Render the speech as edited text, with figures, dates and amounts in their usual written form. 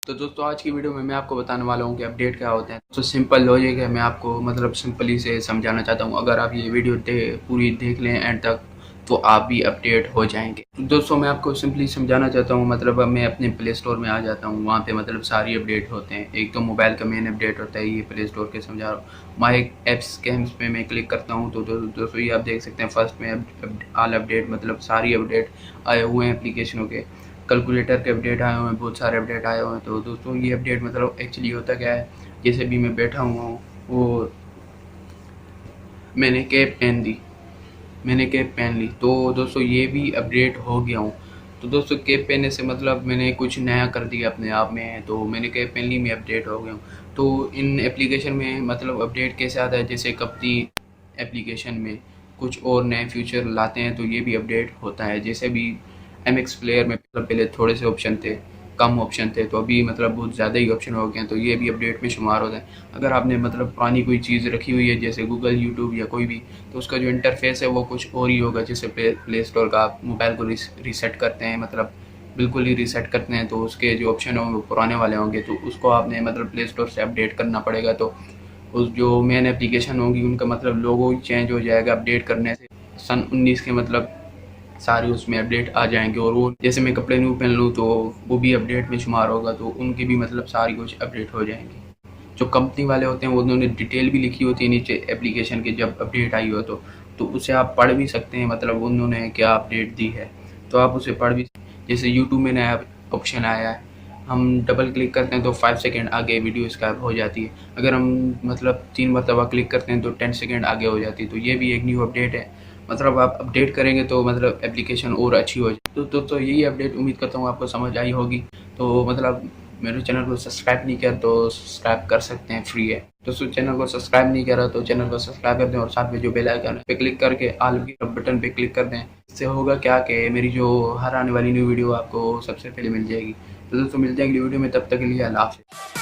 तो दोस्तों आज की वीडियो में मैं आपको बताने वाला हूँ कि अपडेट क्या होते हैं। तो सिंपल लॉजिक है, मैं आपको मतलब सिंपली से समझाना चाहता हूँ। अगर आप ये वीडियो पूरी देख लें एंड तक तो आप भी अपडेट हो जाएंगे। तो दोस्तों मैं आपको सिंपली समझाना चाहता हूँ। मतलब अब मैं अपने प्ले स्टोर में आ जाता हूँ, वहाँ पे मतलब सारी अपडेट होते हैं। एक तो मोबाइल का मेन अपडेट होता है, ये प्ले स्टोर के समझा रहा हूँ। माई एप्स गेम्स पे मैं क्लिक करता हूँ तो दोस्तों ये आप देख सकते हैं फर्स्ट में ऑल अपडेट, मतलब सारी अपडेट आए हुए हैं एप्लीकेशनों के। कैलकुलेटर के अपडेट आए हुए हैं, बहुत सारे अपडेट आए हुए हैं। तो दोस्तों ये अपडेट मतलब एक्चुअली होता क्या है, जैसे भी मैं बैठा हुआ हूँ, वो मैंने कैप पहन दी मैंने कैप पहन ली तो दोस्तों ये भी अपडेट हो गया हूँ। तो दोस्तों कैप पहनने से मतलब मैंने कुछ नया कर दिया अपने आप में, तो मैंने कैप पहन ली, मैं अपडेट हो गया हूँ। तो इन एप्लीकेशन में मतलब अपडेट कैसे आता है, जैसे कंपनी एप्लीकेशन में कुछ और नए फीचर लाते हैं तो ये भी अपडेट होता है। जैसे भी MX प्लेयर में मतलब पहले थोड़े से ऑप्शन थे, कम ऑप्शन थे, तो अभी मतलब बहुत ज़्यादा ही ऑप्शन हो गए हैं, तो ये भी अपडेट में शुमार होता है। अगर आपने मतलब पुरानी कोई चीज़ रखी हुई है जैसे गूगल, यूट्यूब या कोई भी, तो उसका जो इंटरफेस है वो कुछ और ही होगा। जैसे प्ले स्टोर का आप मोबाइल को रीसेट करते हैं, मतलब बिल्कुल ही रीसेट करते हैं, तो उसके जो ऑप्शन होंगे वो पुराने वाले होंगे, तो उसको आपने मतलब प्ले स्टोर से अपडेट करना पड़ेगा। तो उस जो मेन एप्लीकेशन होंगी उनका मतलब लोगो ही चेंज हो जाएगा अपडेट करने से। सन 19 के मतलब सारे उसमें अपडेट आ जाएंगे, और वो जैसे मैं कपड़े न्यू पहन लूँ तो वो भी अपडेट में शुमार होगा, तो उनकी भी मतलब सारी कुछ अपडेट हो जाएंगी। जो कंपनी वाले होते हैं वो उन्होंने डिटेल भी लिखी होती है नीचे एप्लीकेशन की, जब अपडेट आई हो तो उसे आप पढ़ भी सकते हैं, मतलब उन्होंने क्या अपडेट दी है, तो आप उसे पढ़ भी। जैसे यूट्यूब में नया ऑप्शन आया है, हम डबल क्लिक करते हैं तो 5 सेकंड आगे वीडियो स्किप हो जाती है। अगर हम मतलब 3 मरतबा क्लिक करते हैं तो 10 सेकंड आगे हो जाती है। तो ये भी एक न्यू अपडेट है। मतलब आप अपडेट करेंगे तो मतलब एप्लीकेशन और अच्छी हो जाए। तो यही अपडेट उम्मीद करता हूँ आपको समझ आई होगी। तो मतलब मेरे चैनल को सब्सक्राइब नहीं किया तो सब्सक्राइब कर सकते हैं, फ्री है। दोस्तों चैनल को सब्सक्राइब नहीं करा तो चैनल को सब्सक्राइब कर दें, और साथ में जो बेल आइकन है पे क्लिक करके ऑल के बटन पे क्लिक कर दें। इससे होगा क्या कि मेरी जो हर आने वाली न्यू वीडियो आपको सबसे पहले मिल जाएगी। तो दोस्तों मिल जाएगी वीडियो में, तब तक के लिए अल्लाह हाफ़िज़।